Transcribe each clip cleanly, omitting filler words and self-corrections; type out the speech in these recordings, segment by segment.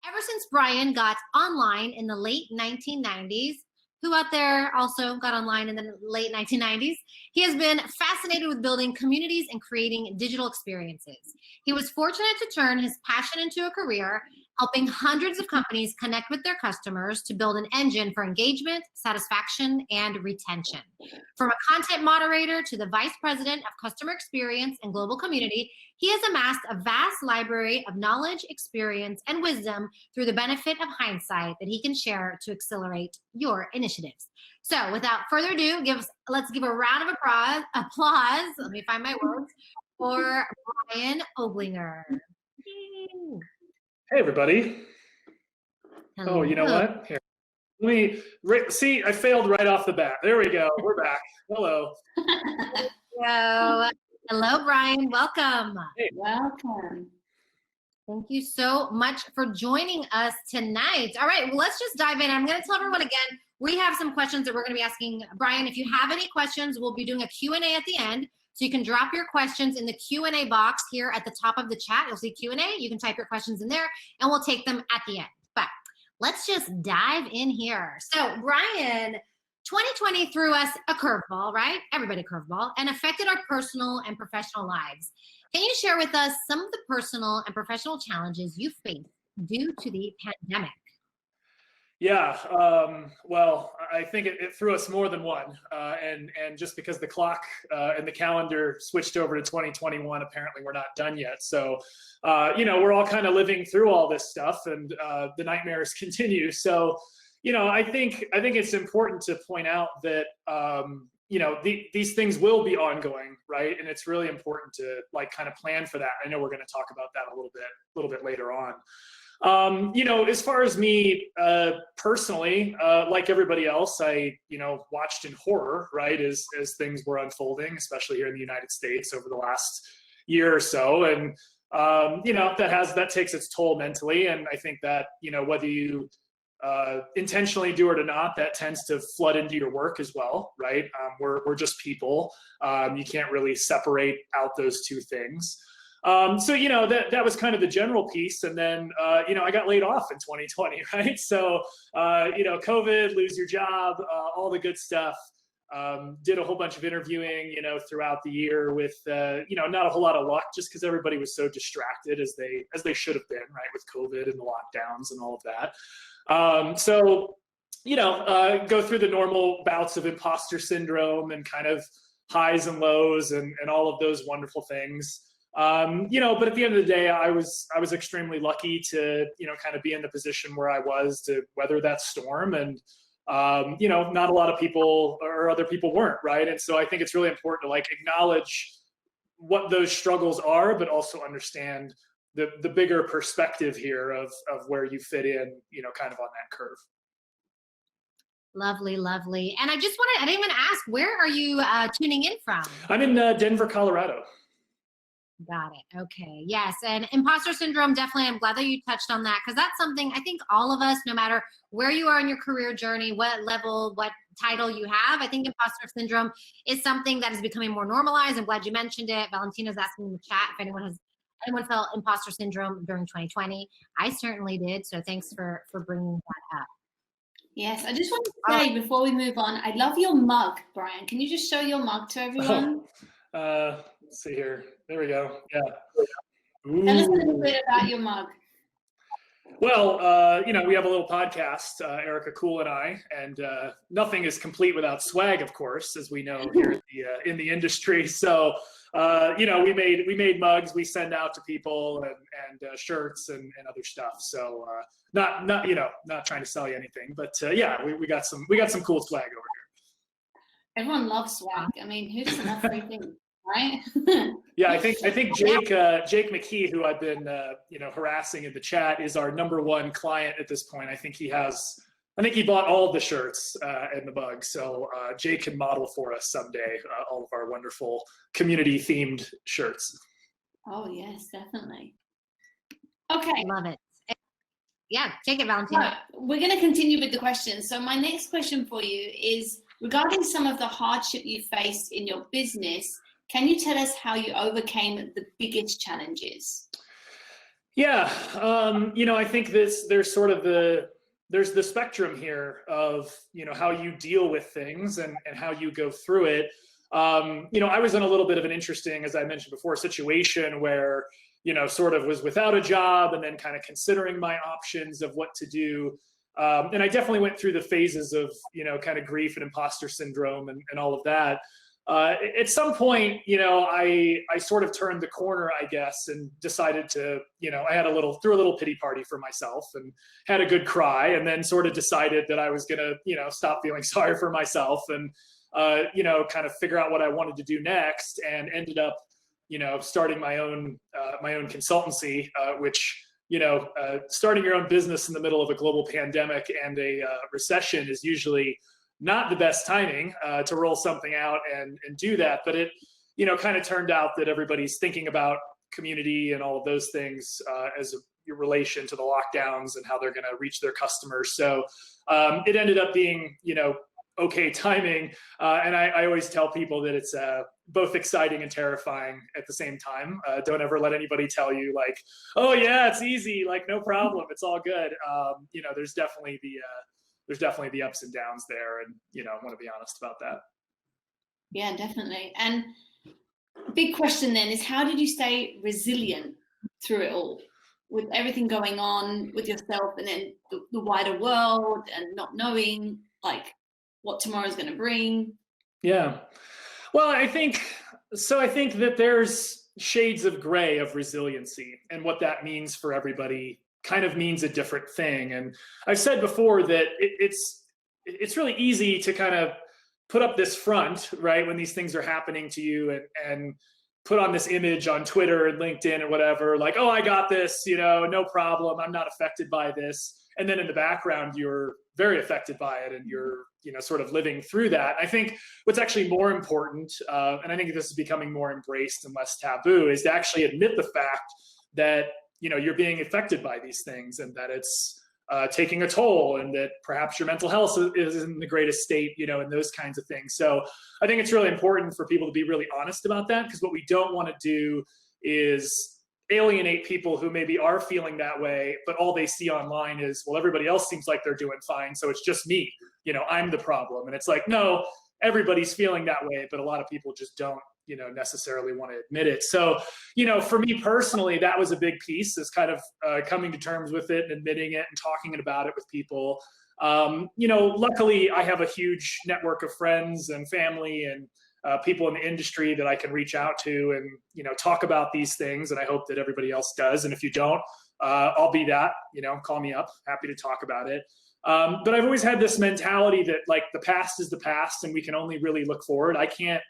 Ever since Brian got online in the late 1990s, who out there also got online in the late 1990s, he has been fascinated with building communities and creating digital experiences. He was fortunate to turn his passion into a career, helping hundreds of companies connect with their customers to build an engine for engagement, satisfaction, and retention. From a content moderator to the vice president of customer experience and global community, he has amassed a vast library of knowledge, experience, and wisdom through the benefit of hindsight that he can share to accelerate your initiatives. So without further ado, let's give a round of applause, let me find my words, for Brian Oblinger. Yay. Hey, everybody. Hello. Oh, you know what? Here. See, I failed right off the bat. There we go. We're back. Hello. Hello, Brian. Welcome. Hey. Welcome. Thank you so much for joining us tonight. All right, well, let's just dive in. I'm going to tell everyone again, we have some questions that we're going to be asking Brian. If you have any questions, we'll be doing a Q&A at the end. So you can drop your questions in the Q&A box here at the top of the chat. You'll see Q&A. You can type your questions in there, and we'll take them at the end. But let's just dive in here. So Brian, 2020 threw us a curveball, right? Everybody curveball, and affected our personal and professional lives. Can you share with us some of the personal and professional challenges you faced due to the pandemic? Yeah, well, I think it threw us more than one. And just because the clock and the calendar switched over to 2021, apparently we're not done yet. So, we're all kind of living through all this stuff, and the nightmares continue. So, I think it's important to point out that, these things will be ongoing, right? And it's really important to kind of plan for that. I know we're going to talk about that a little bit later on. As far as me personally, like everybody else, I watched in horror, right, as things were unfolding, especially here in the United States over the last year or so, and that takes its toll mentally. And I think that whether you intentionally do it or not, that tends to flood into your work as well, right? We're just people. You can't really separate out those two things. So, that was kind of the general piece. And then, I got laid off in 2020, right? So, COVID, lose your job, all the good stuff. Did a whole bunch of interviewing, throughout the year with, not a whole lot of luck, just because everybody was so distracted as they should have been, right? With COVID and the lockdowns and all of that. Go through the normal bouts of imposter syndrome and kind of highs and lows and all of those wonderful things. But at the end of the day, I was extremely lucky to, kind of be in the position where I was to weather that storm. And, not a lot of people or other people weren't, right? And so I think it's really important to acknowledge what those struggles are, but also understand the bigger perspective here of where you fit in, kind of on that curve. Lovely, lovely. And I didn't even ask, where are you tuning in from? I'm in Denver, Colorado. Got it. Okay. Yes. And imposter syndrome, definitely. I'm glad that you touched on that, because that's something I think all of us, no matter where you are in your career journey, what level, what title you have, I think imposter syndrome is something that is becoming more normalized. I'm glad you mentioned it. Valentina's asking in the chat if anyone felt imposter syndrome during 2020. I certainly did. So thanks for bringing that up. Yes. I just want to say before we move on, I love your mug, Brian. Can you just show your mug to everyone? Let's see here. There we go. Yeah. Tell us a little bit about your mug. Well, we have a little podcast, Erica Cool and I, and nothing is complete without swag, of course, as we know here in the industry. So, we made mugs we send out to people, and shirts and other stuff. So, not trying to sell you anything, but we got some cool swag over here. Everyone loves swag. I mean, who doesn't love free things, right? Yeah, I think Jake McKee, who I've been harassing in the chat, is our #1 client at this point. I think he bought all of the shirts and the mugs. So Jake can model for us someday all of our wonderful community themed shirts. Oh yes, definitely. Okay. Love it. Yeah, take it, Valentina. We're going to continue with the questions. So my next question for you is regarding some of the hardship you faced in your business. Can you tell us how you overcame the biggest challenges? Yeah, I think there's sort of there's the spectrum here of, how you deal with things and how you go through it. I was in a little bit of an interesting, as I mentioned before, situation where, sort of was without a job and then kind of considering my options of what to do. And I definitely went through the phases of, kind of grief and imposter syndrome and all of that. At some point, I sort of turned the corner, I guess, and decided to, I had threw a little pity party for myself and had a good cry, and then sort of decided that I was going to, stop feeling sorry for myself and, kind of figure out what I wanted to do next, and ended up, starting my own consultancy, which, starting your own business in the middle of a global pandemic and a recession is usually not the best timing to roll something out and do that. But it, kind of turned out that everybody's thinking about community and all of those things as a relation to the lockdowns and how they're going to reach their customers. So it ended up being, okay timing. And I always tell people that it's both exciting and terrifying at the same time. Don't ever let anybody tell you like, oh yeah, it's easy, like no problem, it's all good. There's definitely the ups and downs there, and I want to be honest about that. Yeah, definitely. And big question then is, how did you stay resilient through it all, with everything going on with yourself and then the wider world, and not knowing like what tomorrow's going to bring? Yeah, well, I think that there's shades of gray of resiliency, and what that means for everybody kind of means a different thing. And I've said before that it's really easy to kind of put up this front, right, when these things are happening to you, and put on this image on Twitter and LinkedIn and whatever, like, oh, I got this, no problem, I'm not affected by this. And then in the background, you're very affected by it, and you're, sort of living through that. I think what's actually more important, and I think this is becoming more embraced and less taboo, is to actually admit the fact that, you're being affected by these things, and that it's taking a toll, and that perhaps your mental health is in the greatest state, and those kinds of things. So I think it's really important for people to be really honest about that, because what we don't want to do is alienate people who maybe are feeling that way, but all they see online is, well, everybody else seems like they're doing fine, so it's just me, I'm the problem. And it's like, no, everybody's feeling that way, but a lot of people just don't, necessarily want to admit it. So, for me personally, that was a big piece, is kind of coming to terms with it and admitting it and talking about it with people. Luckily I have a huge network of friends and family and people in the industry that I can reach out to and, talk about these things. And I hope that everybody else does. And if you don't, I'll be that, call me up, happy to talk about it. But I've always had this mentality that like the past is the past and we can only really look forward. I can't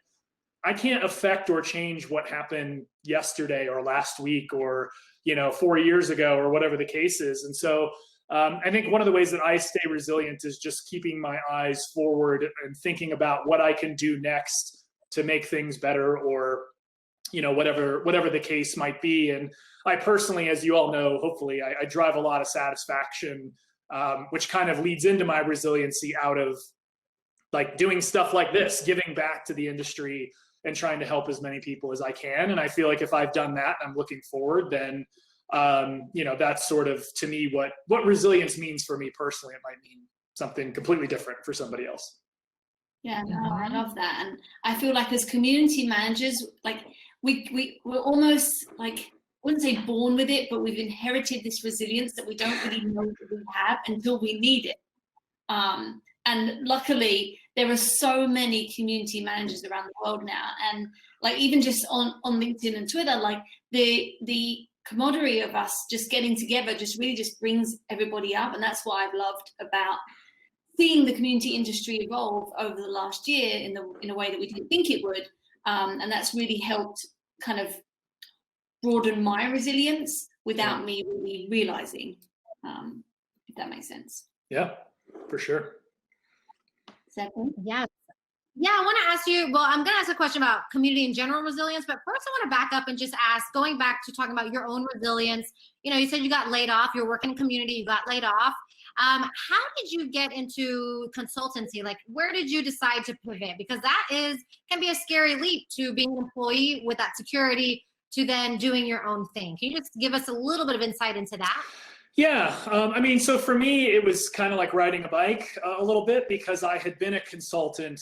affect or change what happened yesterday or last week or, 4 years ago or whatever the case is. And so I think one of the ways that I stay resilient is just keeping my eyes forward and thinking about what I can do next to make things better, or, whatever the case might be. And I personally, as you all know, hopefully I drive a lot of satisfaction, which kind of leads into my resiliency out of like doing stuff like this, giving back to the industry and trying to help as many people as I can. And I feel like if I've done that and I'm looking forward, then, that's sort of, to me, what resilience means for me personally. It might mean something completely different for somebody else. Yeah, no, I love that. And I feel like as community managers, like we're almost like, I wouldn't say born with it, but we've inherited this resilience that we don't really know that we have until we need it. And luckily, there are so many community managers around the world now. And like, even just on LinkedIn and Twitter, like the camaraderie of us just getting together just really just brings everybody up. And that's what I've loved about seeing the community industry evolve over the last year in a way that we didn't think it would. And that's really helped kind of broaden my resilience without me really realizing, if that makes sense. Yeah, for sure. Yes. Yeah, I want to ask you, well, I'm going to ask a question about community and general resilience, but first I want to back up and just ask, going back to talking about your own resilience, you said you got laid off, you're working in community, you got laid off. How did you get into consultancy? Like, where did you decide to pivot? Because that can be a scary leap, to being an employee with that security to then doing your own thing. Can you just give us a little bit of insight into that? Yeah, I mean, so for me, it was kind of like riding a bike a little bit, because I had been a consultant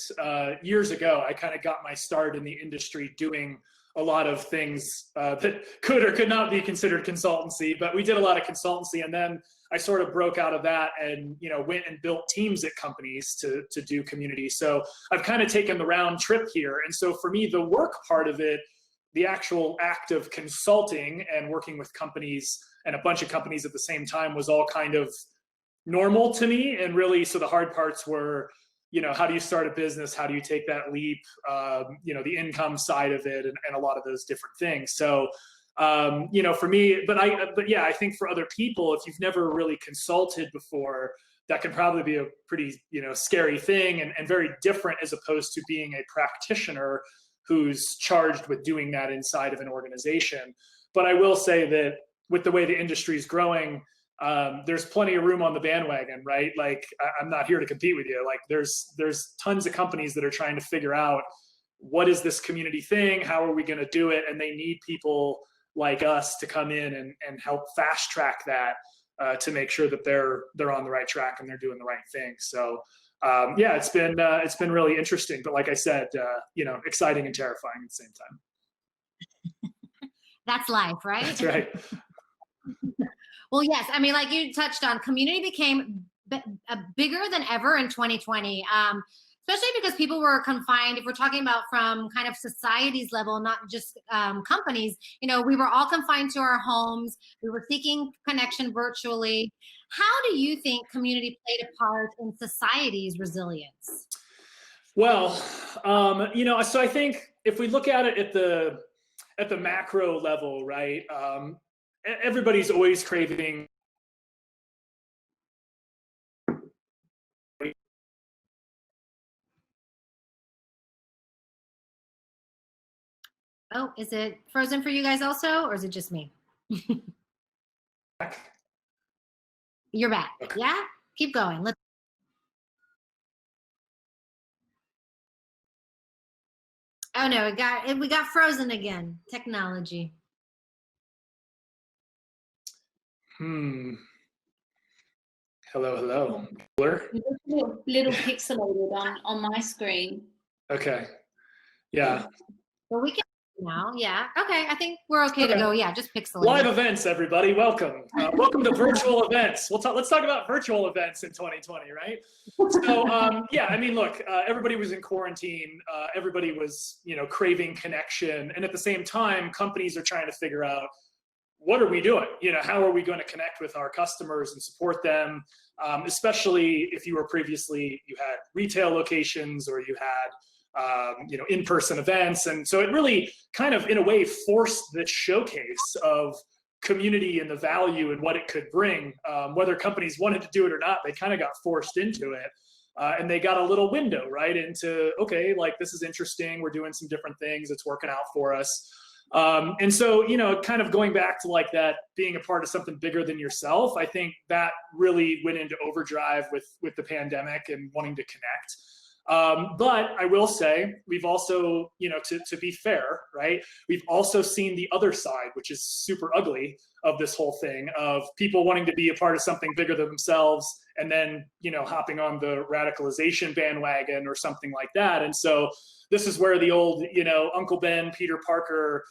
years ago. I kind of got my start in the industry doing a lot of things that could or could not be considered consultancy, but we did a lot of consultancy, and then I sort of broke out of that and, you know, went and built teams at companies to do community. So I've kind of taken the round trip here. And so for me, the work part of it, the actual act of consulting and working with companies and a bunch of companies at the same time, was all kind of normal to me. And really, so the hard parts were, you know, how do you start a business? How do you take that leap? You know, the income side of it, and a lot of those different things. So, you know, for me, but yeah, I think for other people, if you've never really consulted before, that can probably be a pretty, you know, scary thing, and very different as opposed to being a practitioner who's charged with doing that inside of an organization. But I will say that with the way the industry is growing, there's plenty of room on the bandwagon, right? Like, I'm not here to compete with you. Like, there's tons of companies that are trying to figure out, what is this community thing? How are we going to do it? And they need people like us to come in and help fast track that, to make sure that they're on the right track and they're doing the right thing. So yeah, it's been really interesting. But like I said, you know, exciting and terrifying at the same time. That's life, right? That's right. Well, yes. I mean, like you touched on, community became bigger than ever in 2020, especially because people were confined. If we're talking about from kind of society's level, not just companies, you know, we were all confined to our homes. We were seeking connection virtually. How do you think community played a part in society's resilience? Well, you know, so I think if we look at it at the macro level, right? Everybody's always craving. Oh, is it frozen for you guys also, or is it just me? You're back. Okay. Yeah, keep going. Let's. Oh no, we got frozen again. Technology. Hello, hello. Little pixelated on my screen. Okay. Yeah. Well, we can now. Yeah. Okay. I think we're okay to go. Yeah. Just pixelated. Live events, everybody. Welcome. Welcome to virtual events. Let's talk about virtual events in 2020, right? So yeah, I mean, look, everybody was in quarantine. Everybody was, you know, craving connection, and at the same time, companies are trying to figure out, what are we doing? You know, how are we going to connect with our customers and support them? Especially if you were previously, you had retail locations, or you had, you know, in-person events. And so it really kind of, in a way, forced this showcase of community and the value and what it could bring. Whether companies wanted to do it or not, they kind of got forced into it. And they got a little window, right, into, okay, like, this is interesting. We're doing some different things. It's working out for us. And so, you know, kind of going back to like that, being a part of something bigger than yourself, I think that really went into overdrive with the pandemic and wanting to connect. But I will say, we've also, you know, to be fair, right, we've also seen the other side, which is super ugly, of this whole thing, of people wanting to be a part of something bigger than themselves, and then, you know, hopping on the radicalization bandwagon or something like that. And so this is where the old, you know, Uncle Ben, Peter Parker,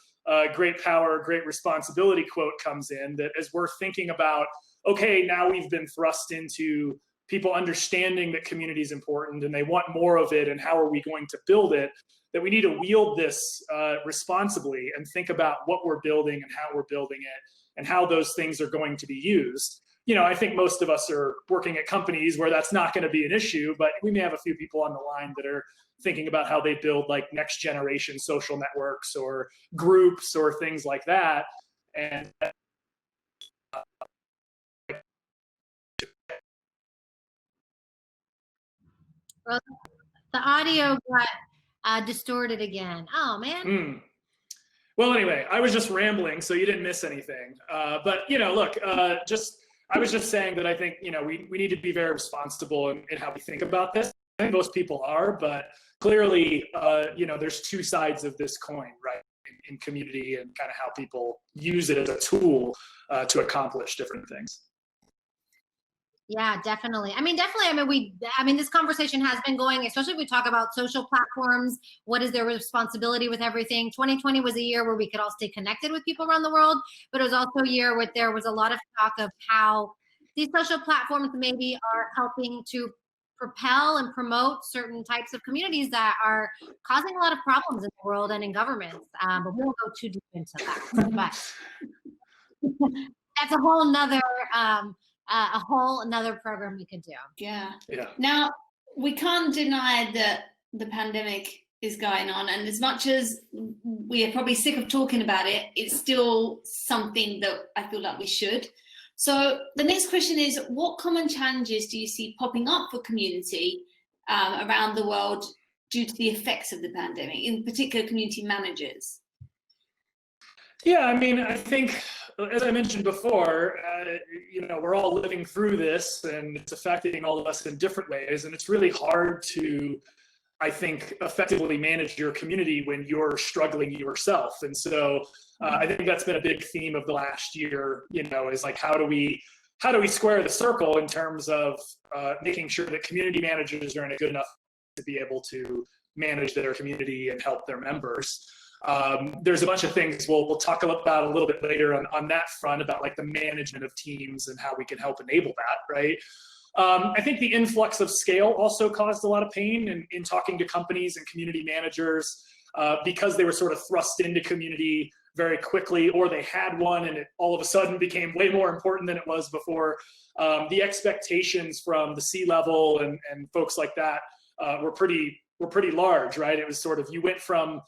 great power, great responsibility quote comes in, that as we're thinking about, okay, now we've been thrust into people understanding that community is important and they want more of it, and how are we going to build it, that we need to wield this responsibly and think about what we're building and how we're building it and how those things are going to be used. You know, I think most of us are working at companies where that's not going to be an issue, but we may have a few people on the line that are thinking about how they build like next generation social networks or groups or things like that. And Well, the audio got distorted again. Oh man. Well, anyway, I was just rambling, so you didn't miss anything. But, you know, look, I was just saying that I think, you know, we need to be very responsible in how we think about this. I think most people are, but clearly, you know, there's two sides of this coin, right? in community and kind of how people use it as a tool to accomplish different things. Yeah, definitely. I mean, this conversation has been going, especially if we talk about social platforms. What is their responsibility with everything? 2020 was a year where we could all stay connected with people around the world, but it was also a year where there was a lot of talk of how these social platforms maybe are helping to propel and promote certain types of communities that are causing a lot of problems in the world and in governments. But we won't go too deep into that. But that's a whole nother program we could do. Yeah. Yeah. Now, we can't deny that the pandemic is going on, and as much as we are probably sick of talking about it, it's still something that I feel like we should. So the next question is, what common challenges do you see popping up for community around the world due to the effects of the pandemic, in particular community managers? Yeah, I mean, I think, as I mentioned before, we're all living through this, and it's affecting all of us in different ways. And it's really hard to, I think, effectively manage your community when you're struggling yourself. And so I think that's been a big theme of the last year, is like, how do we square the circle in terms of making sure that community managers are in a good enough to be able to manage their community and help their members. There's a bunch of things we'll talk about a little bit later on that front, about like the management of teams and how we can help enable that, right? I think the influx of scale also caused a lot of pain in talking to companies and community managers because they were sort of thrust into community very quickly, or they had one and it all of a sudden became way more important than it was before. The expectations from the C-level and folks like that were pretty large, right? It was sort of, you went from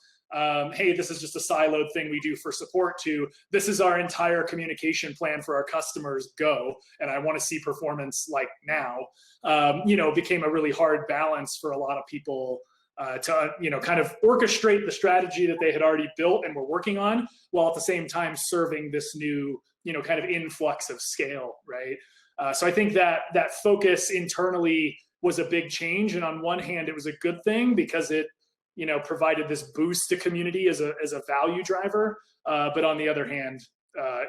hey, this is just a siloed thing we do for support, to this is our entire communication plan for our customers, go, and I want to see performance like now, became a really hard balance for a lot of people to, kind of orchestrate the strategy that they had already built and were working on, while at the same time serving this new, kind of influx of scale, right? So I think that focus internally was a big change. And on one hand, it was a good thing because it, provided this boost to community as a value driver. But on the other hand,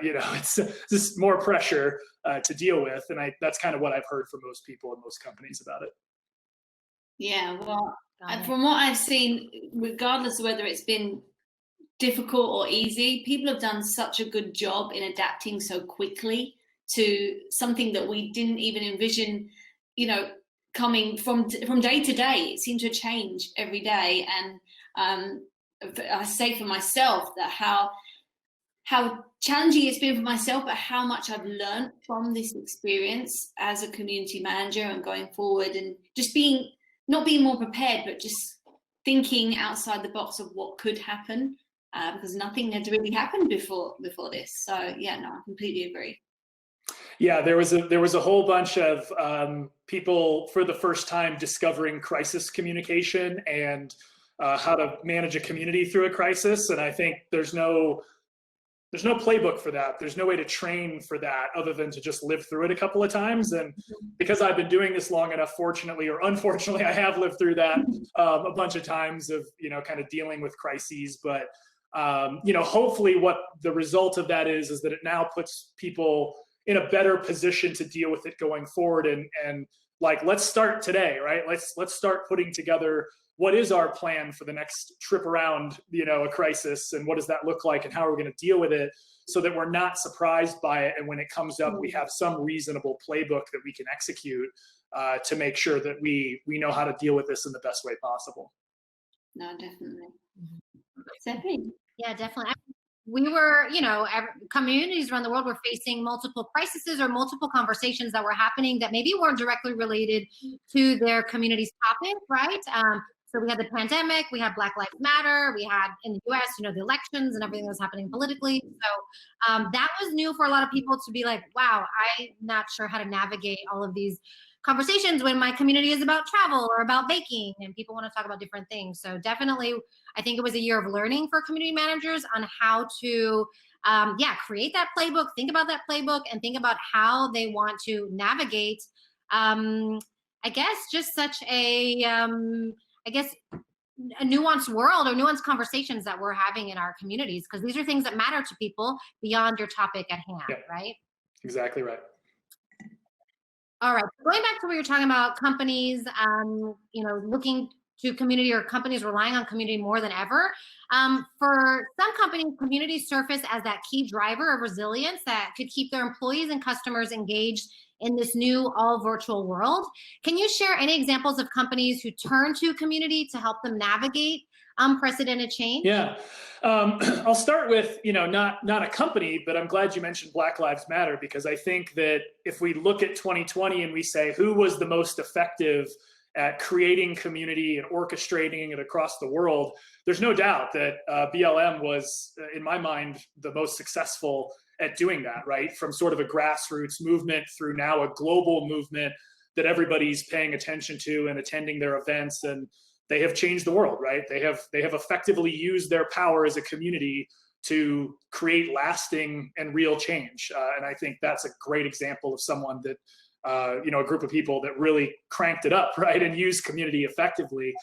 it's just more pressure to deal with. And that's kind of what I've heard from most people and most companies about it. Yeah, well, from what I've seen, regardless of whether it's been difficult or easy, people have done such a good job in adapting so quickly to something that we didn't even envision, coming from day to day. It seems to change every day. And I say for myself that how challenging it's been for myself, but how much I've learned from this experience as a community manager and going forward, and just not being more prepared, but just thinking outside the box of what could happen, because nothing had really happened before this. So yeah, no, I completely agree. Yeah, there was a whole bunch of people for the first time discovering crisis communication and how to manage a community through a crisis. And I think there's no playbook for that. There's no way to train for that other than to just live through it a couple of times. And because I've been doing this long enough, fortunately or unfortunately, I have lived through that a bunch of times of, kind of dealing with crises. But, hopefully what the result of that is that it now puts people in a better position to deal with it going forward. And like, let's start today, right? Let's start putting together what is our plan for the next trip around, a crisis, and what does that look like, and how are we going to deal with it, so that we're not surprised by it. And when it comes up, we have some reasonable playbook that we can execute to make sure that we know how to deal with this in the best way possible. No, definitely. Cepee. Yeah, definitely. We were, communities around the world were facing multiple crises or multiple conversations that were happening that maybe weren't directly related to their community's topic, right? So we had the pandemic, we had Black Lives Matter, we had in the US, the elections and everything that was happening politically. So that was new for a lot of people to be like, wow, I'm not sure how to navigate all of these conversations when my community is about travel or about baking and people want to talk about different things. So definitely, I think it was a year of learning for community managers on how to, create that playbook, think about that playbook, and think about how they want to navigate, I guess, just such a, a nuanced world or nuanced conversations that we're having in our communities, because these are things that matter to people beyond your topic at hand, Yeah. right? Exactly right. All right, going back to what you're talking about, companies, looking to community, or companies relying on community more than ever. For some companies, communities surface as that key driver of resilience that could keep their employees and customers engaged in this new all virtual world. Can you share any examples of companies who turn to community to help them navigate unprecedented change? Yeah, I'll start with, not a company, but I'm glad you mentioned Black Lives Matter, because I think that if we look at 2020 and we say who was the most effective at creating community and orchestrating it across the world, there's no doubt that BLM was, in my mind, the most successful at doing that, right? From sort of a grassroots movement through now a global movement that everybody's paying attention to and attending their events, and they have changed the world, right? They have effectively used their power as a community to create lasting and real change. And I think that's a great example of someone that, a group of people that really cranked it up, right? And used community effectively.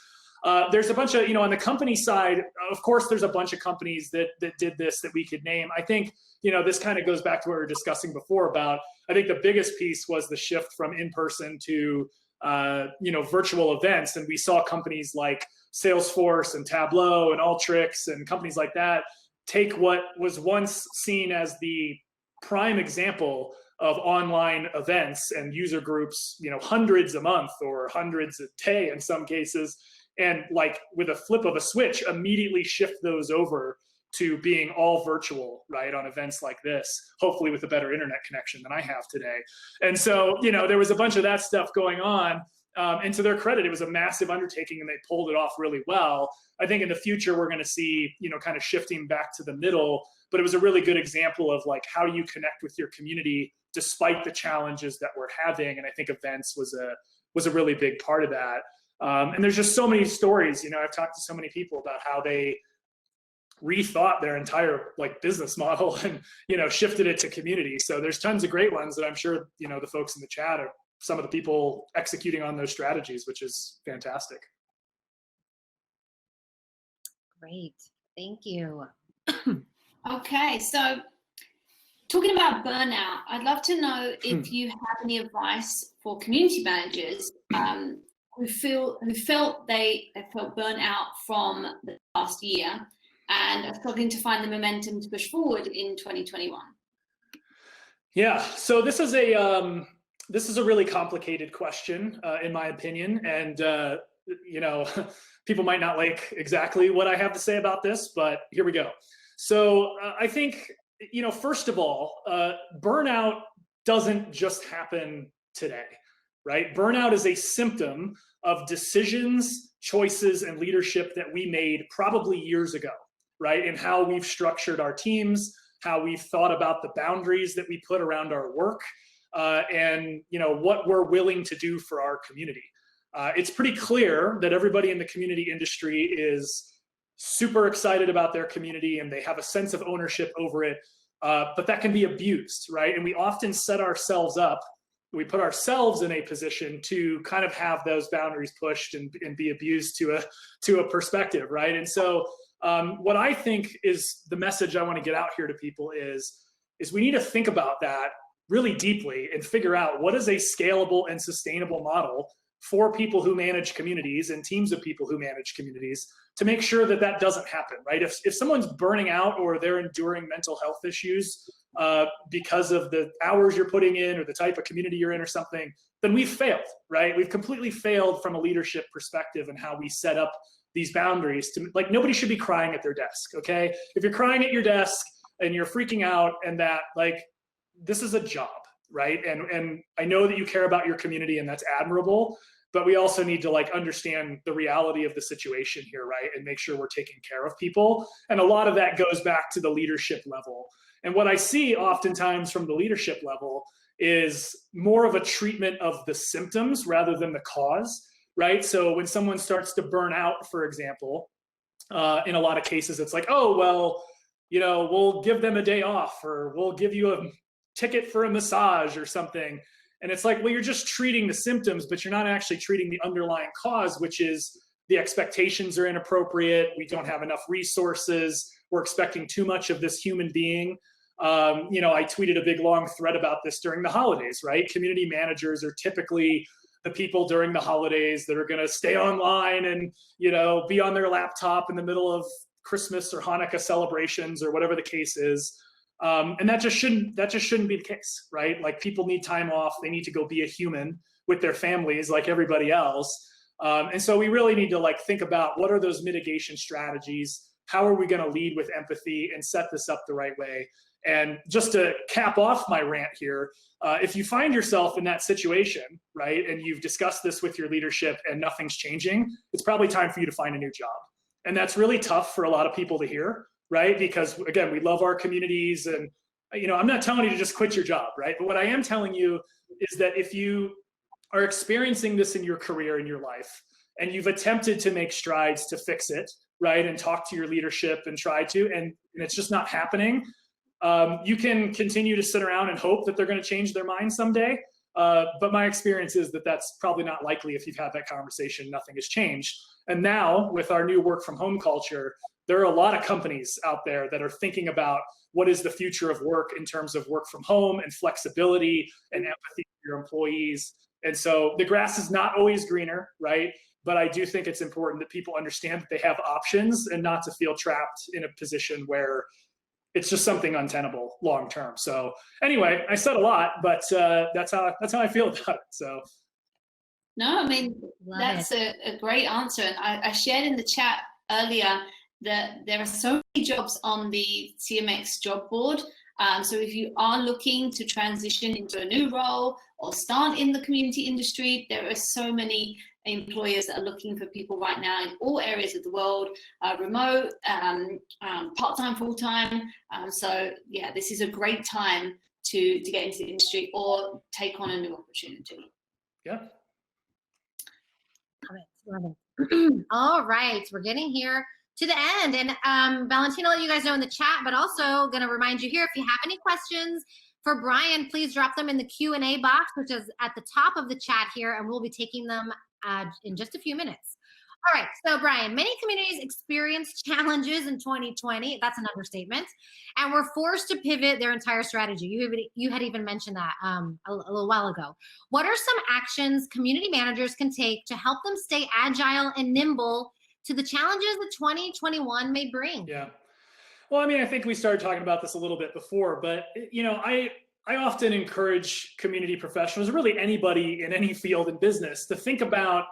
There's a bunch of, on the company side, of course, there's a bunch of companies that did this that we could name. I think, this kind of goes back to what we were discussing before about, I think the biggest piece was the shift from in-person to, virtual events. And we saw companies like Salesforce and Tableau and Alteryx and companies like that take what was once seen as the prime example of online events and user groups, hundreds a month or hundreds a day in some cases, and like with a flip of a switch, immediately shift those over to being all virtual, right, on events like this, hopefully with a better internet connection than I have today. And so, there was a bunch of that stuff going on. And to their credit, it was a massive undertaking and they pulled it off really well. I think in the future, we're going to see, kind of shifting back to the middle, but it was a really good example of like, how do you connect with your community despite the challenges that we're having? And I think events was a really big part of that. And there's just so many stories, I've talked to so many people about how they rethought their entire business model and, shifted it to community. So there's tons of great ones that I'm sure, the folks in the chat are some of the people executing on those strategies, which is fantastic. Great, thank you. Okay, so talking about burnout, I'd love to know if you have any advice for community managers who felt they felt burnt out from the last year and are struggling to find the momentum to push forward in 2021. Yeah, so this is a really complicated question, in my opinion, and people might not like exactly what I have to say about this, but here we go. So I think, first of all, burnout doesn't just happen today, right? Burnout is a symptom of decisions, choices, and leadership that we made probably years ago, right? And how we've structured our teams, how we've thought about the boundaries that we put around our work, and what we're willing to do for our community. It's pretty clear that everybody in the community industry is super excited about their community and they have a sense of ownership over it, but that can be abused, right? And we often set ourselves up, we put ourselves in a position to kind of have those boundaries pushed and be abused to a perspective, right? And so what I think is the message I want to get out here to people is we need to think about that really deeply and figure out what is a scalable and sustainable model for people who manage communities and teams of people who manage communities to make sure that that doesn't happen, right? If someone's burning out or they're enduring mental health issues because of the hours you're putting in or the type of community you're in or something, then we've failed, right? We've completely failed from a leadership perspective and how we set up these boundaries to, nobody should be crying at their desk, okay? If you're crying at your desk and you're freaking out and that, this is a job, right? And I know that you care about your community and that's admirable, but we also need to understand the reality of the situation here, right? And make sure we're taking care of people. And a lot of that goes back to the leadership level. And what I see oftentimes from the leadership level is more of a treatment of the symptoms rather than the cause, right? So when someone starts to burn out, for example, in a lot of cases, it's like, oh, well, we'll give them a day off or we'll give you a ticket for a massage or something. And it's like, well, you're just treating the symptoms, but you're not actually treating the underlying cause, which is the expectations are inappropriate, we don't have enough resources, we're expecting too much of this human being. I tweeted a big long thread about this during the holidays, right? Community managers are typically the people during the holidays that are going to stay online and, be on their laptop in the middle of Christmas or Hanukkah celebrations or whatever the case is. And that just shouldn't be the case, right? Like, people need time off. They need to go be a human with their families like everybody else. And so we really need to think about, what are those mitigation strategies? How are we going to lead with empathy and set this up the right way? And just to cap off my rant here, if you find yourself in that situation, right, and you've discussed this with your leadership and nothing's changing, it's probably time for you to find a new job. And that's really tough for a lot of people to hear, right? Because again, we love our communities, and I'm not telling you to just quit your job, right? But what I am telling you is that if you are experiencing this in your career, in your life, and you've attempted to make strides to fix it, right, and talk to your leadership and try to, and it's just not happening, you can continue to sit around and hope that they're going to change their mind someday. But my experience is that that's probably not likely. If you've had that conversation, nothing has changed. And now with our new work from home culture, there are a lot of companies out there that are thinking about what is the future of work in terms of work from home and flexibility and empathy for your employees. And so the grass is not always greener, right? But I do think it's important that people understand that they have options and not to feel trapped in a position where it's just something untenable long term. So anyway, I said a lot, but that's how I feel about it. So no, I mean, that's a great answer. And I shared in the chat earlier that there are so many jobs on the CMX job board. So if you are looking to transition into a new role or start in the community industry, there are so many employers that are looking for people right now in all areas of the world, remote, part-time, full-time. So yeah, this is a great time to get into the industry or take on a new opportunity. Yeah. Love it. All right, we're getting here to the end. And Valentina, let you guys know in the chat, but also going to remind you here, if you have any questions for Brian, please drop them in the Q&A box, which is at the top of the chat here, and we'll be taking them in just a few minutes. All right, so Brian, many communities experienced challenges in 2020. That's an understatement. And were forced to pivot their entire strategy. You had even mentioned that a little while ago. What are some actions community managers can take to help them stay agile and nimble to the challenges that 2021 may bring? Yeah. Well, I mean, I think we started talking about this a little bit before, but I often encourage community professionals, really anybody in any field in business, to think about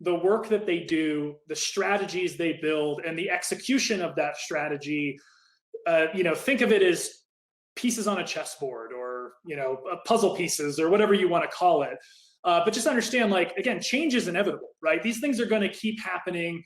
the work that they do, the strategies they build, and the execution of that strategy. Think of it as pieces on a chessboard, or puzzle pieces, or whatever you want to call it. But just understand, again, change is inevitable, right? These things are going to keep happening.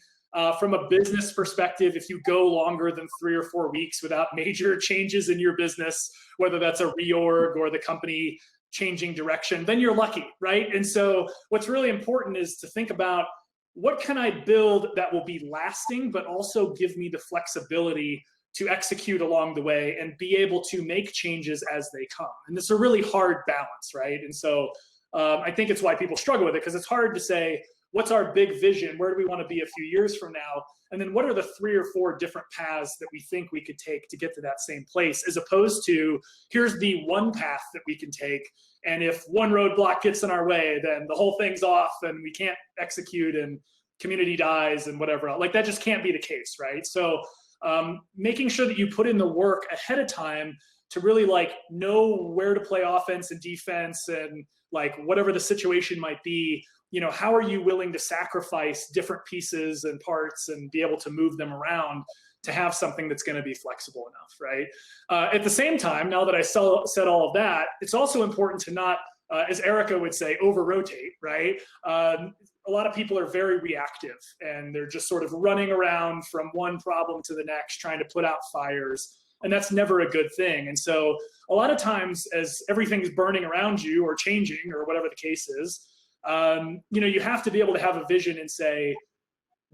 From a business perspective, if you go longer than 3 or 4 weeks without major changes in your business, whether that's a reorg or the company changing direction, then you're lucky, right? And so what's really important is to think about, what can I build that will be lasting, but also give me the flexibility to execute along the way and be able to make changes as they come. And this is a really hard balance, right? And so I think it's why people struggle with it, because it's hard to say, what's our big vision? Where do we want to be a few years from now? And then what are the 3 or 4 different paths that we think we could take to get to that same place, as opposed to, here's the one path that we can take. And if one roadblock gets in our way, then the whole thing's off and we can't execute and community dies and whatever else. That just can't be the case, right? So making sure that you put in the work ahead of time to really know where to play offense and defense, and whatever the situation might be, how are you willing to sacrifice different pieces and parts and be able to move them around to have something that's going to be flexible enough, right? At the same time, now that I said all of that, it's also important to not, as Erica would say, over-rotate, right? A lot of people are very reactive, and they're just sort of running around from one problem to the next, trying to put out fires. And that's never a good thing. And so a lot of times, as everything's burning around you or changing or whatever the case is, you have to be able to have a vision and say,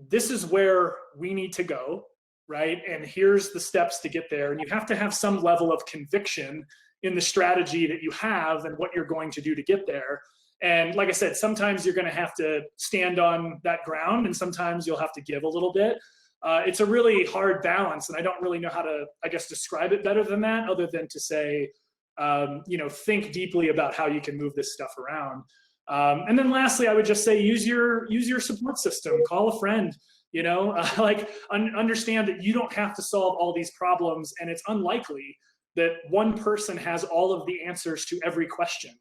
this is where we need to go, right? And here's the steps to get there. And you have to have some level of conviction in the strategy that you have and what you're going to do to get there. And like I said, sometimes you're going to have to stand on that ground, and sometimes you'll have to give a little bit. It's a really hard balance, and I don't really know how to, I guess, describe it better than that, other than to say, think deeply about how you can move this stuff around. And then lastly, I would just say, use your support system. Call a friend. Understand that you don't have to solve all these problems, and it's unlikely that one person has all of the answers to every question.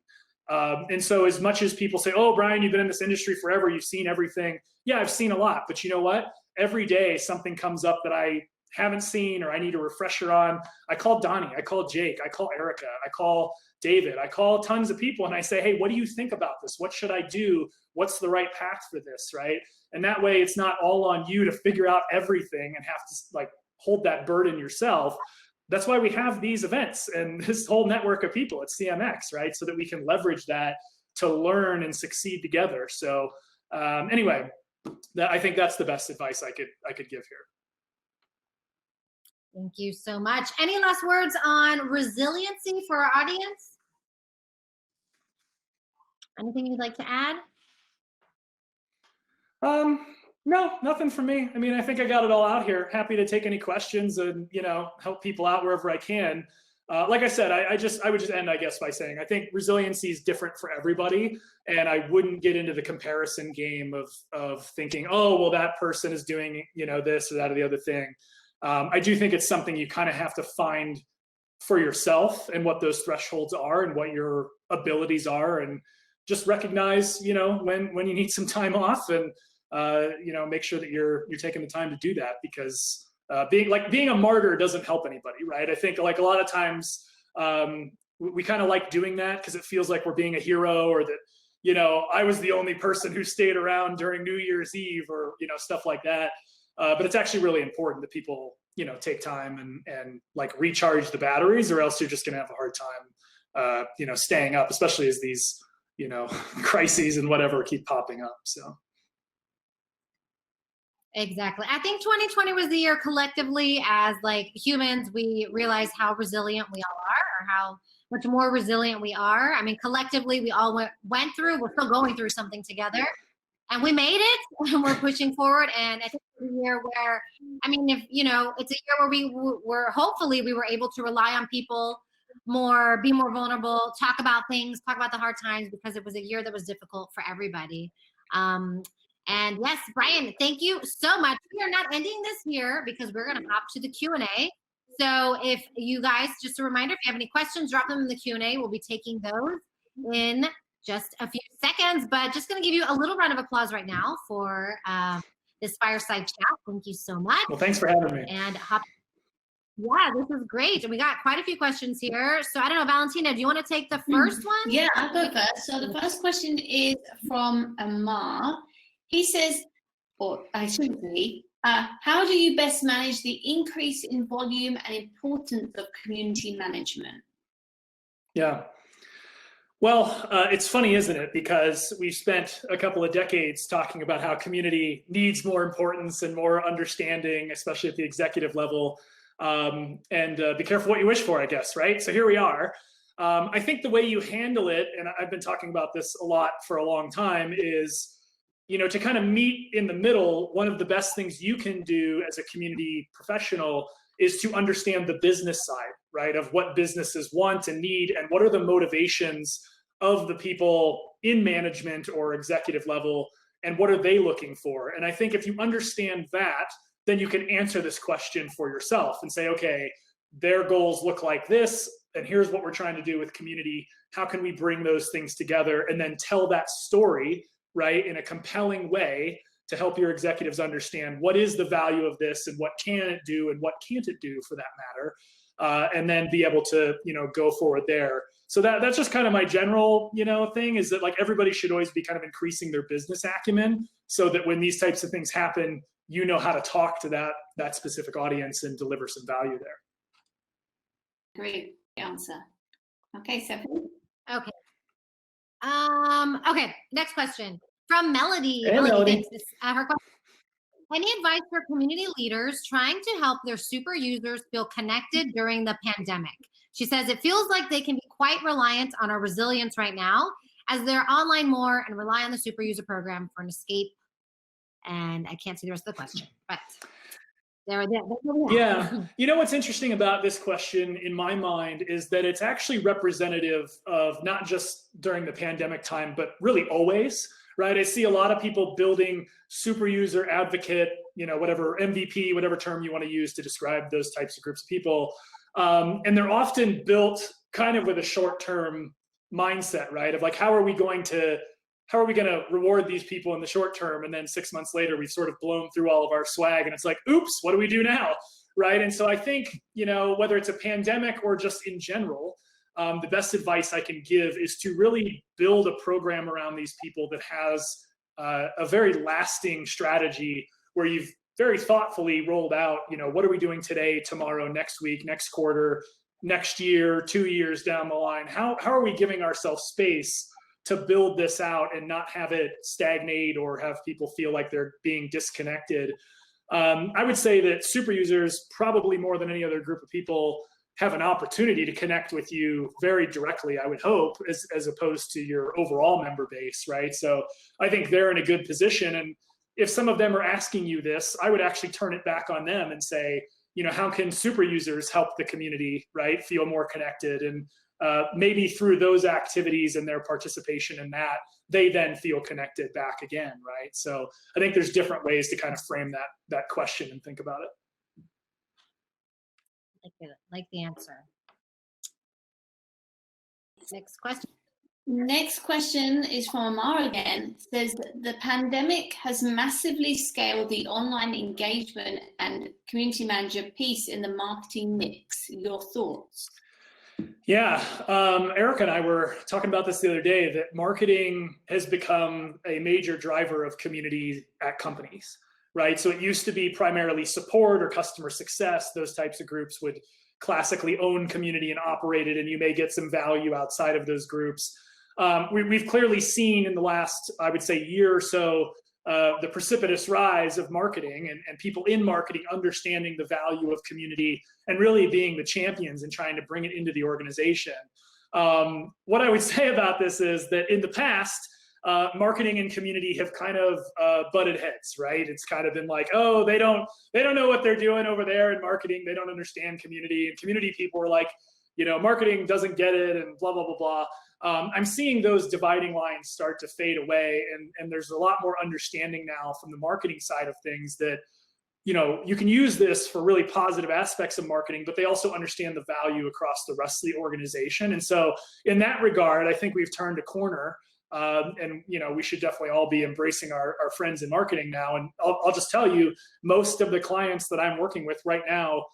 And so as much as people say, oh, Brian, you've been in this industry forever, you've seen everything. Yeah, I've seen a lot, but you know what? Every day something comes up that I haven't seen or I need a refresher on. I call Donnie, I call Jake, I call Erica, I call David, I call tons of people, and I say, hey, what do you think about this? What should I do? What's the right path for this, right? And that way it's not all on you to figure out everything and have to hold that burden yourself. That's why we have these events and this whole network of people at CMX, right? So that we can leverage that to learn and succeed together. So anyway, I think that's the best advice I could give here. Thank you so much. Any last words on resiliency for our audience? Anything you'd like to add? No, nothing for me. I mean, I think I got it all out here. Happy to take any questions and, help people out wherever I can. Like I said, I would just end, I guess, by saying, I think resiliency is different for everybody. And I wouldn't get into the comparison game of thinking, oh, well, that person is doing, this or that or the other thing. I do think it's something you kind of have to find for yourself and what those thresholds are and what your abilities are, and just recognize, when you need some time off, and make sure that you're taking the time to do that, because being a martyr doesn't help anybody, right? I think a lot of times we kind of like doing that because it feels like we're being a hero, or that I was the only person who stayed around during New Year's Eve, or stuff like that. But it's actually really important that people take time and recharge the batteries, or else you're just gonna have a hard time staying up, especially as these crises and whatever keep popping up. So. Exactly. I think 2020 was the year collectively as humans, we realized how resilient we all are, or how much more resilient we are. I mean, collectively, we all went through, we're still going through something together, and we made it, and we're pushing forward. And I think it's a year where, it's a year where hopefully we were able to rely on people more, be more vulnerable, talk about things, talk about the hard times, because it was a year that was difficult for everybody. And yes, Brian, thank you so much. We are not ending this here because we're going to hop to the Q&A. So if you guys, just a reminder, if you have any questions, drop them in the Q&A. We'll be taking those in just a few seconds, but just going to give you a little round of applause right now for this fireside chat. Thank you so much. Well, thanks for having me. And yeah, this is great. We got quite a few questions here. So I don't know, Valentina, do you want to take the first one? Yeah, I'll go first. So the first question is from Amar. He says, or I shouldn't say, how do you best manage the increase in volume and importance of community management? Yeah. Well, it's funny, isn't it? Because we've spent a couple of decades talking about how community needs more importance and more understanding, especially at the executive level. And be careful what you wish for, I guess, right? So here we are. I think the way you handle it, and I've been talking about this a lot for a long time, is to kind of meet in the middle. One of the best things you can do as a community professional is to understand the business side, right, of what businesses want and need, and what are the motivations of the people in management or executive level, and what are they looking for. And I think if you understand that, then you can answer this question for yourself and say, okay, their goals look like this, and here's what we're trying to do with community. How can we bring those things together? And then tell that story, right, in a compelling way to help your executives understand what is the value of this, and what can it do, and what can't it do for that matter, and then be able to go forward there. So that's just kind of my general thing, is that everybody should always be kind of increasing their business acumen, so that when these types of things happen, how to talk to that specific audience and deliver some value there. Great answer. Okay, Cepee. Okay. Okay, next question from Melody. Hey, Melody. Her question: any advice for community leaders trying to help their super users feel connected during the pandemic? She says it feels like they can be quite reliant on our resilience right now, as they're online more and rely on the super user program for an escape. And I can't see the rest of the question, but there we are. Yeah. You know what's interesting about this question in my mind is that it's actually representative of not just during the pandemic time, but really always, right? I see a lot of people building super user advocate, whatever MVP, whatever term you want to use to describe those types of groups of people. And they're often built kind of with a short-term mindset, right? Of like, how are we going to reward these people in the short term? And then 6 months later, we've sort of blown through all of our swag and it's like, oops, what do we do now? Right. And so I think, whether it's a pandemic or just in general, the best advice I can give is to really build a program around these people that has a very lasting strategy where you've very thoughtfully rolled out, what are we doing today, tomorrow, next week, next quarter, next year, 2 years down the line? How are we giving ourselves space to build this out and not have it stagnate or have people feel like they're being disconnected? I would say that super users, probably more than any other group of people, have an opportunity to connect with you very directly, I would hope, as opposed to your overall member base, right? So I think they're in a good position. And if some of them are asking you this, I would actually turn it back on them and say, how can super users help the community, right, feel more connected? And maybe through those activities and their participation in that, they then feel connected back again, right? So I think there's different ways to kind of frame that question and think about it. Like the answer. Next question. Next question is from Amar again. It says that the pandemic has massively scaled the online engagement and community manager piece in the marketing mix. Your thoughts? Yeah, Eric and I were talking about this the other day, that marketing has become a major driver of community at companies, right? So it used to be primarily support or customer success. Those types of groups would classically own community and operate it, and you may get some value outside of those groups. We've clearly seen in the last, I would say, year or so, the precipitous rise of marketing and people in marketing understanding the value of community and really being the champions and trying to bring it into the organization. What I would say about this is that in the past, marketing and community have kind of butted heads, right? It's kind of been like, oh, they don't know what they're doing over there in marketing. They don't understand community, and community people are like, marketing doesn't get it, and blah, blah, blah, blah. I'm seeing those dividing lines start to fade away, and there's a lot more understanding now from the marketing side of things that, you can use this for really positive aspects of marketing, but they also understand the value across the rest of the organization. And so in that regard, I think we've turned a corner, and we should definitely all be embracing our friends in marketing now. And I'll just tell you, most of the clients that I'm working with right now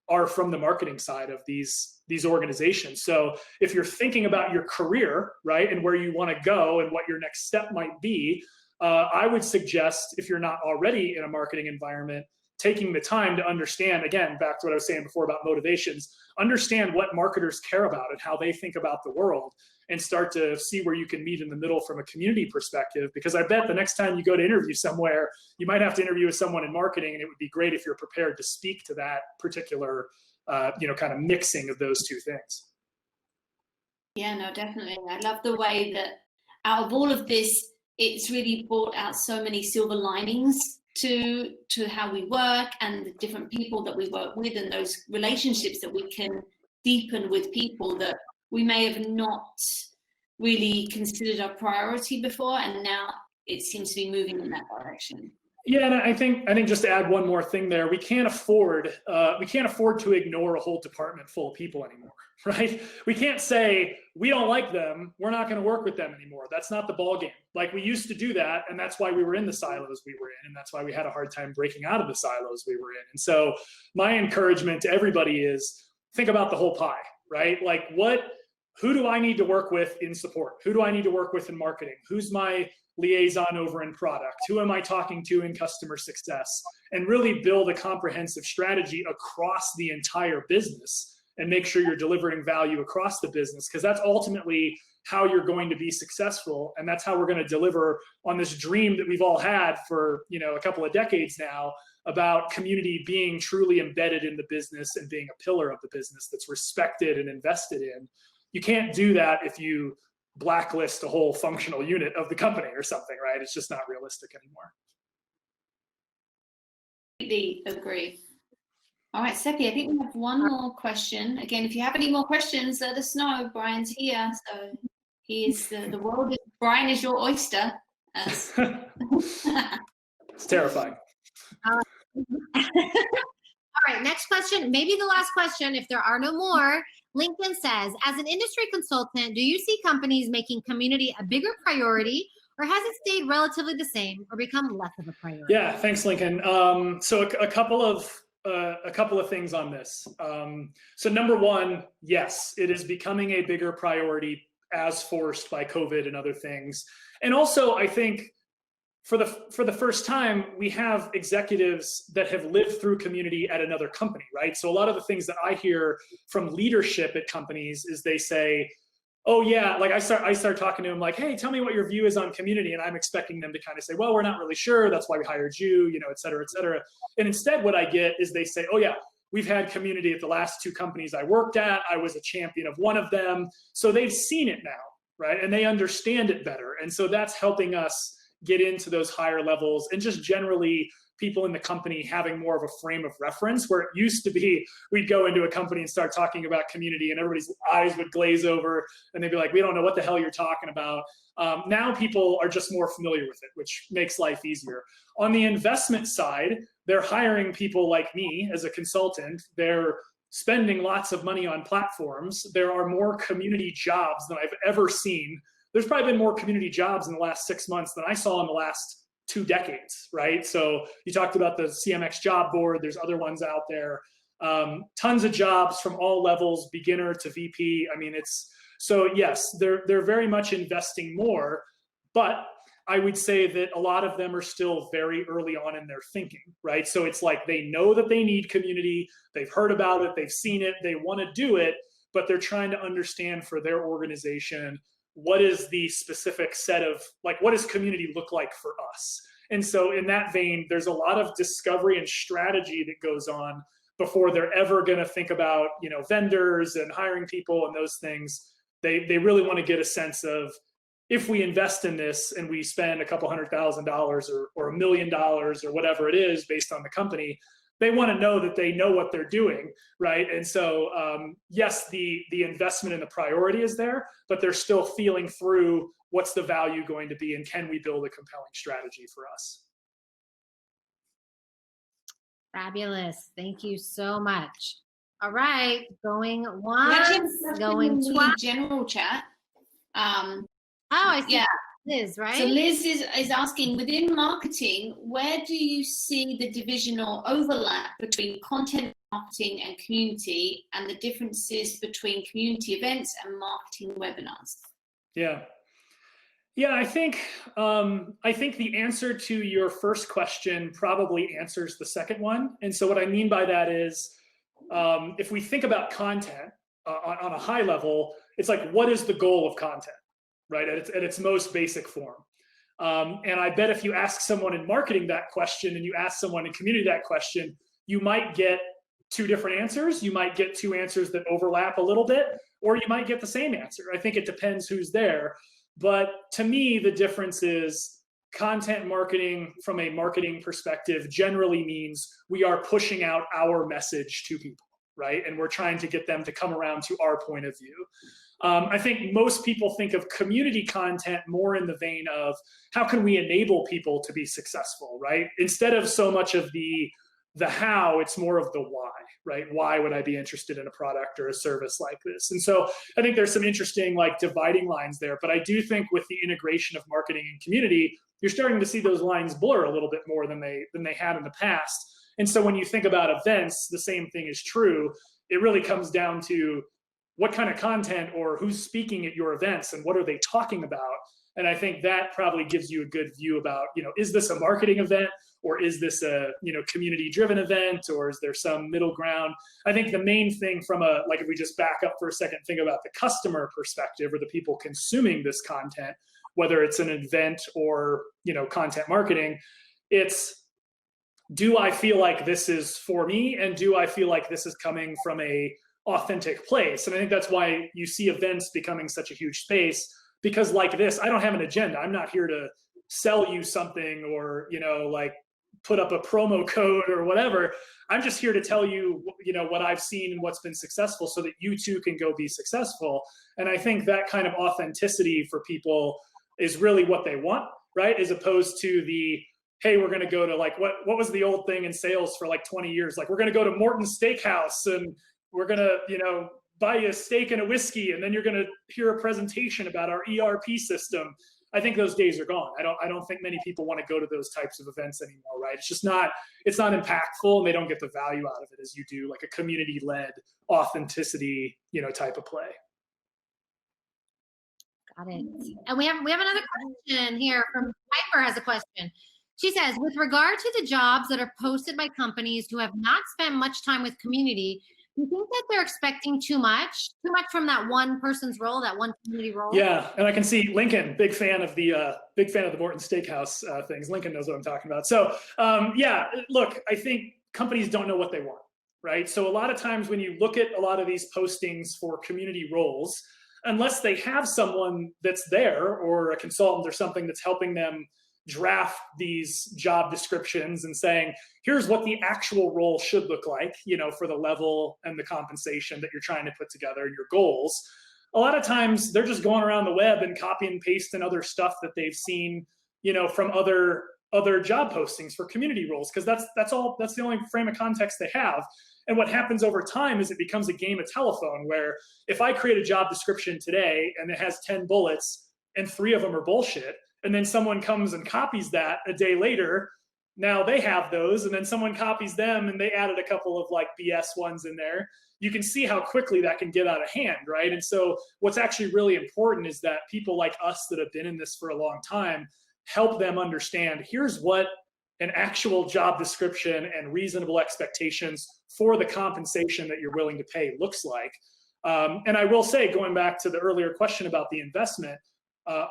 are from the marketing side of these organizations. So if you're thinking about your career, right, and where you want to go and what your next step might be, I would suggest, if you're not already in a marketing environment, taking the time to understand, again, back to what I was saying before about motivations, understand what marketers care about and how they think about the world, and start to see where you can meet in the middle from a community perspective. Because I bet the next time you go to interview somewhere, you might have to interview with someone in marketing, and it would be great if you're prepared to speak to that particular, kind of mixing of those two things. Yeah, no, definitely. I love the way that out of all of this, it's really brought out so many silver linings to how we work and the different people that we work with, and those relationships that we can deepen with people that we may have not really considered a priority before, and now it seems to be moving in that direction. Yeah, and I think just to add one more thing there, we can't afford to ignore a whole department full of people anymore, right? We can't say we don't like them, we're not going to work with them anymore. That's not the ball game. Like, we used to do that, and that's why we were in the silos we were in, and that's why we had a hard time breaking out of the silos we were in. And so my encouragement to everybody is think about the whole pie, right? Like, who do I need to work with in support? Who do I need to work with in marketing? Who's my liaison over in product? Who am I talking to in customer success? And really build a comprehensive strategy across the entire business and make sure you're delivering value across the business, because that's ultimately how you're going to be successful. And that's how we're going to deliver on this dream that we've all had for, a couple of decades now, about community being truly embedded in the business and being a pillar of the business that's respected and invested in. You can't do that if you blacklist a whole functional unit of the company or something, right? It's just not realistic anymore. Completely agree. All right, Cepee, I think we have one more question. Again, if you have any more questions, let us know. Brian's here, so he is the world. Brian is your oyster. As It's terrifying. All right, next question. Maybe the last question, if there are no more. Lincoln says, as an industry consultant, do you see companies making community a bigger priority, or has it stayed relatively the same or become less of a priority? Yeah, thanks, Lincoln. So a couple of things on this. So number one, yes, it is becoming a bigger priority as forced by COVID and other things. And also, I think for the first time, we have executives that have lived through community at another company, right? So a lot of the things that I hear from leadership at companies is they say, oh yeah, like I start talking to them like, hey, tell me what your view is on community. And I'm expecting them to kind of say, well, we're not really sure. That's why we hired you, you know, et cetera, et cetera. And instead what I get is they say, oh yeah, we've had community at the last 2 companies I worked at. I was a champion of one of them. So they've seen it now, right? And they understand it better. And so that's helping us get into those higher levels, and just generally people in the company having more of a frame of reference, where it used to be we'd go into a company and start talking about community and everybody's eyes would glaze over and they'd be like, we don't know what the hell you're talking about. Now people are just more familiar with it, which makes life easier. On the investment side, they're hiring people like me as a consultant. They're spending lots of money on platforms. There are more community jobs than I've ever seen. There's probably been more community jobs in the last 6 months than I saw in the last 2 decades, right? So you talked about the CMX job board. There's other ones out there. Tons of jobs from all levels, beginner to VP. I mean, so yes, they're very much investing more, but I would say that a lot of them are still very early on in their thinking, right? So it's like they know that they need community. They've heard about it. They've seen it. They want to do it, but they're trying to understand for their organization, what is the specific set of, like, what does community look like for us? And so in that vein, there's a lot of discovery and strategy that goes on before they're ever going to think about, you know, vendors and hiring people and those things. They really want to get a sense of, if we invest in this and we spend a couple $100,000 or $1 million or whatever it is based on the company, they want to know that they know what they're doing, right? And so, yes, the investment and the priority is there, but they're still feeling through what's the value going to be and can we build a compelling strategy for us? Fabulous. Thank you so much. All right, going once, Actually, going twice. General chat. Oh, I see. Yeah. Liz, right? So Liz is asking, within marketing, where do you see the divisional overlap between content marketing and community, and the differences between community events and marketing webinars? Yeah, I think the answer to your first question probably answers the second one. And so what I mean by that is, if we think about content on a high level, it's like, what is the goal of content? Right, at its most basic form. And I bet if you ask someone in marketing that question and you ask someone in community that question, you might get 2 different answers. You might get 2 answers that overlap a little bit, or you might get the same answer. I think it depends who's there. But to me, the difference is content marketing from a marketing perspective generally means we are pushing out our message to people, right? And we're trying to get them to come around to our point of view. I think most people think of community content more in the vein of how can we enable people to be successful, right? Instead of so much of the how, it's more of the why, right? Why would I be interested in a product or a service like this? And so I think there's some interesting like dividing lines there, but I do think with the integration of marketing and community, you're starting to see those lines blur a little bit more than they had in the past. And so when you think about events, the same thing is true. It really comes down to what kind of content or who's speaking at your events and what are they talking about? And I think that probably gives you a good view about, you know, is this a marketing event or is this a, you know, community driven event, or is there some middle ground? I think the main thing from like if we just back up for a second, think about the customer perspective or the people consuming this content, whether it's an event or, you know, content marketing, it's, do I feel like this is for me? And do I feel like this is coming from a authentic place? And I think that's why you see events becoming such a huge space. because like this, I don't have an agenda. I'm not here to sell you something or, like put up a promo code or whatever. I'm just here to tell you, what I've seen and what's been successful so that you too can go be successful. And I think that kind of authenticity for people is really what they want, right? As opposed to the, hey, we're going to go to like, what was the old thing in sales for like 20 years? Like, we're going to go to Morton's Steakhouse and we're going to, buy you a steak and a whiskey, and then you're going to hear a presentation about our ERP system. I think those days are gone. I don't think many people want to go to those types of events anymore, right? It's not impactful, and they don't get the value out of it as you do like a community-led authenticity, type of play. Got it. And we have another question here from Piper has a question. She says, with regard to the jobs that are posted by companies who have not spent much time with community, do you think that they're expecting too much from that one person's role, that one community role? Yeah, and I can see Lincoln, big fan of the Morton Steakhouse things. Lincoln knows what I'm talking about. So look, I think companies don't know what they want, right? So a lot of times when you look at a lot of these postings for community roles, unless they have someone that's there or a consultant or something that's helping them draft these job descriptions and saying, here's what the actual role should look like, for the level and the compensation that you're trying to put together and your goals. A lot of times they're just going around the web and copy and pasting other stuff that they've seen, from other job postings for community roles, because that's the only frame of context they have. And what happens over time is it becomes a game of telephone, where if I create a job description today and it has 10 bullets and 3 of them are bullshit, and then someone comes and copies that a day later, now they have those, and then someone copies them and they added a couple of like BS ones in there. You can see how quickly that can get out of hand, right? And so what's actually really important is that people like us that have been in this for a long time help them understand, here's what an actual job description and reasonable expectations for the compensation that you're willing to pay looks like. And I will say, going back to the earlier question about the investment,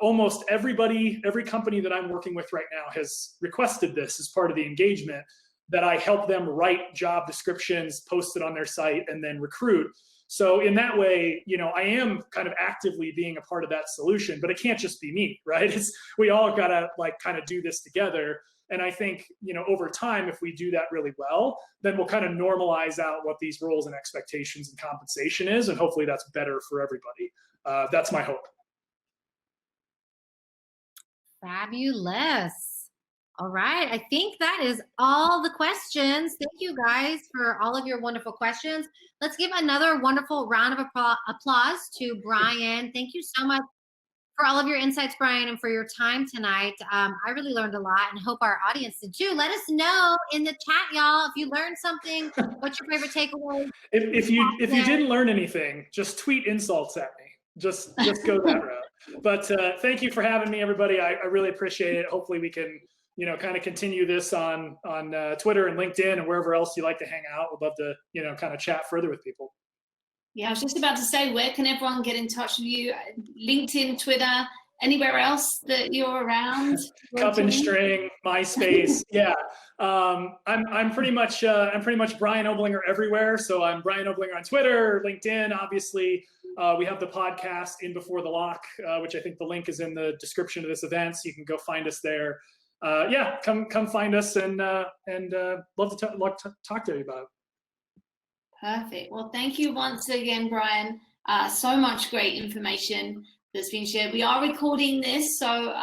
almost every company that I'm working with right now has requested this as part of the engagement, that I help them write job descriptions, post it on their site, and then recruit. So in that way, I am kind of actively being a part of that solution, but it can't just be me, right? We all gotta like kind of do this together. And I think, over time, if we do that really well, then we'll kind of normalize out what these roles and expectations and compensation is. And hopefully that's better for everybody. That's my hope. Fabulous. All right. I think that is all the questions. Thank you guys for all of your wonderful questions. Let's give another wonderful round of applause to Brian. Thank you so much for all of your insights, Brian, and for your time tonight. I really learned a lot and hope our audience did too. Let us know in the chat, y'all, if you learned something. What's your favorite takeaway? If you didn't learn anything, just tweet insults at me. Just go that route. But thank you for having me, everybody. I really appreciate it. Hopefully we can, kind of continue this on Twitter and LinkedIn and wherever else you like to hang out. We'd love to, kind of chat further with people. Yeah, I was just about to say, where can everyone get in touch with you? LinkedIn, Twitter, anywhere else that you're around? Cup and String, MySpace. Yeah, I'm pretty much Brian Oblinger everywhere. So I'm Brian Oblinger on Twitter, LinkedIn. Obviously, we have the podcast In Before the Lock, which I think the link is in the description of this event, so you can go find us there. Come find us and love to talk to you about it. Perfect. Well, thank you once again, Brian. So much great information that's been shared. We are recording this, so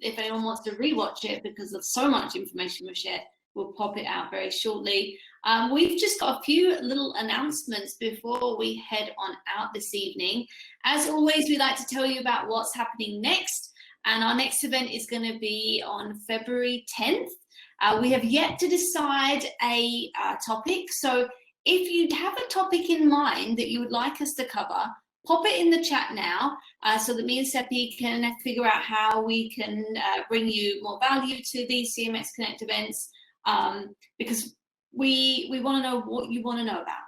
if anyone wants to rewatch it because of so much information we've shared, we'll pop it out very shortly. We've just got a few little announcements before we head on out this evening. As always, we like to tell you about what's happening next, and our next event is going to be on February 10th. We have yet to decide a topic, so if you have a topic in mind that you would like us to cover, pop it in the chat now so that me and Cepee can figure out how we can bring you more value to these CMX Connect events, because we want to know what you want to know about.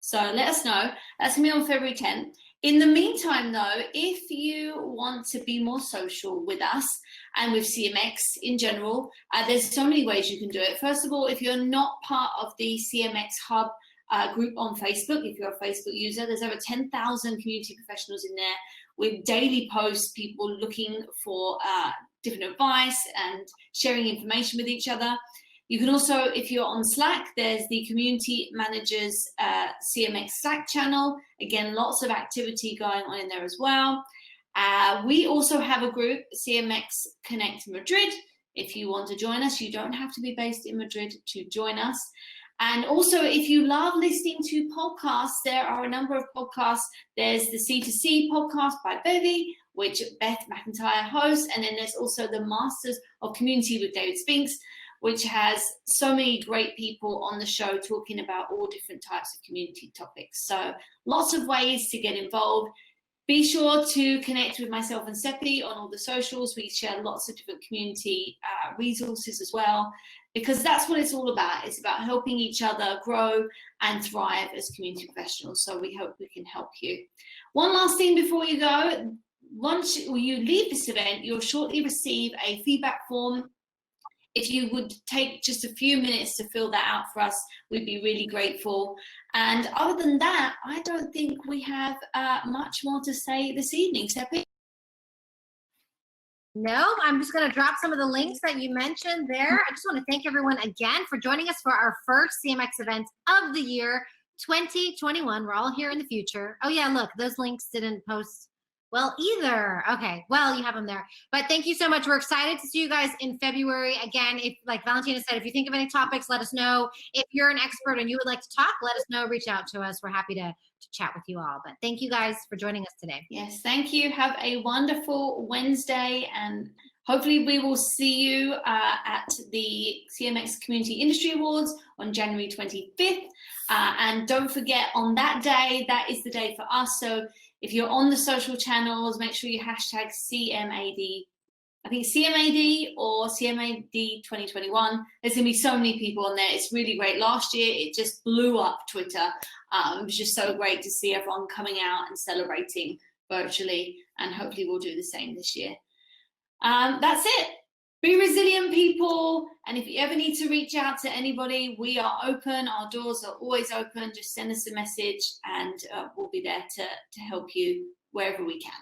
So let us know. That's going to be on February 10th. In the meantime, though, if you want to be more social with us and with CMX in general, there's so many ways you can do it. First of all, if you're not part of the CMX Hub group on Facebook, if you're a Facebook user, there's over 10,000 community professionals in there. with daily posts, people looking for different advice and sharing information with each other. You can also, if you're on Slack, there's the Community Managers CMX Slack channel. Again, lots of activity going on in there as well. We also have a group, CMX Connect Madrid. If you want to join us, you don't have to be based in Madrid to join us. And also, if you love listening to podcasts, there are a number of podcasts. There's the C2C podcast by Bevy, which Beth McIntyre hosts. And then there's also the Masters of Community with David Spinks, which has so many great people on the show talking about all different types of community topics. So lots of ways to get involved. Be sure to connect with myself and Cepee on all the socials. We share lots of different community resources as well, because that's what it's all about. It's about helping each other grow and thrive as community professionals. So we hope we can help you. One last thing before you go. Once you leave this event, you'll shortly receive a feedback form. If you would take just a few minutes to fill that out for us, we'd be really grateful. And other than that, I don't think we have much more to say this evening. Cepee? No, I'm just going to drop some of the links that you mentioned there. I just want to thank everyone again for joining us for our first CMX event of the year 2021. We're all here in the future. Oh yeah, look, those links didn't post well either. Okay, well, you have them there. But thank you so much. We're excited to see you guys in February. Again, if, like Valentina said, if you think of any topics, let us know. If you're an expert and you would like to talk, let us know. Reach out to us. We're happy to chat with you all. But thank you guys for joining us today. Yes, thank you. Have a wonderful Wednesday, and hopefully we will see you at the CMX Community Industry Awards on January 25th. And don't forget, on that day, that is the day for us. So if you're on the social channels, make sure you hashtag CMAD. I think CMAD or CMAD 2021. There's going to be so many people on there. It's really great. Last year, it just blew up Twitter. It was just so great to see everyone coming out and celebrating virtually. And hopefully we'll do the same this year. That's it. Be resilient, people. And if you ever need to reach out to anybody, we are open. Our doors are always open. Just send us a message and we'll be there to help you wherever we can.